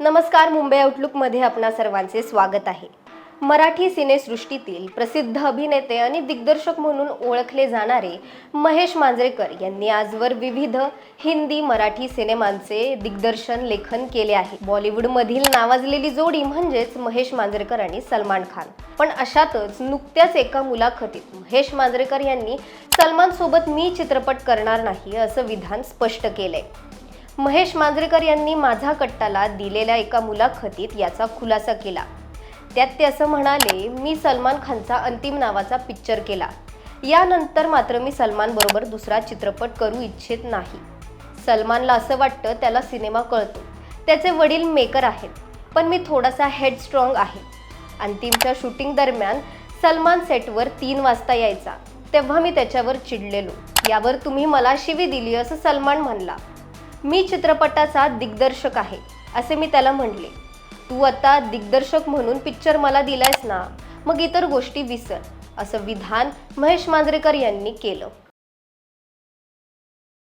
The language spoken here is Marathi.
नमस्कार, मुंबई आउटलुकमध्ये आपणा सर्वांचे स्वागत आहे. मराठी सिनेसृष्टीतील प्रसिद्ध अभिनेते आणि दिग्दर्शक म्हणून ओळखले जाणारे महेश मांजरेकर यांनी आजवर विविध हिंदी मराठी सिनेमांचे दिग्दर्शन लेखन केले आहे. बॉलिवूडमधील नावाजलेली जोडी म्हणजेच महेश मांजरेकर आणि सलमान खान. पण अशातच नुकत्याच एका मुलाखतीत महेश मांजरेकर यांनी सलमान सोबत मी चित्रपट करणार नाही असं विधान स्पष्ट केलंय. महेश मांजरेकर यांनी माझा कट्टाला दिलेल्या एका मुलाखतीत याचा खुलासा केला. त्यात ते असं म्हणाले, मी सलमान खानचा अंतिम नावाचा पिक्चर केला. यानंतर मात्र मी सलमान बरोबर दुसरा चित्रपट करू इच्छित नाही. सलमानला असं वाटतं त्याला सिनेमा कळतो. त्याचे वडील मेकर आहेत, पण मी थोडासा हेडस्ट्रॉंग आहे. अंतिमच्या शूटिंग दरम्यान सलमान सेटवर 3 वाजता यायचा, तेव्हा मी त्याच्यावर चिडलेलो. यावर तुम्ही मला शिवी दिली असं सलमान म्हणला. मी चित्रपटाचा दिग्दर्शक आहे असे मी त्याला म्हणले. तू आता दिग्दर्शक म्हणून पिक्चर मला दिलायस ना, मग इतर गोष्टी विसर, असं विधान महेश मांजरेकर यांनी केलं.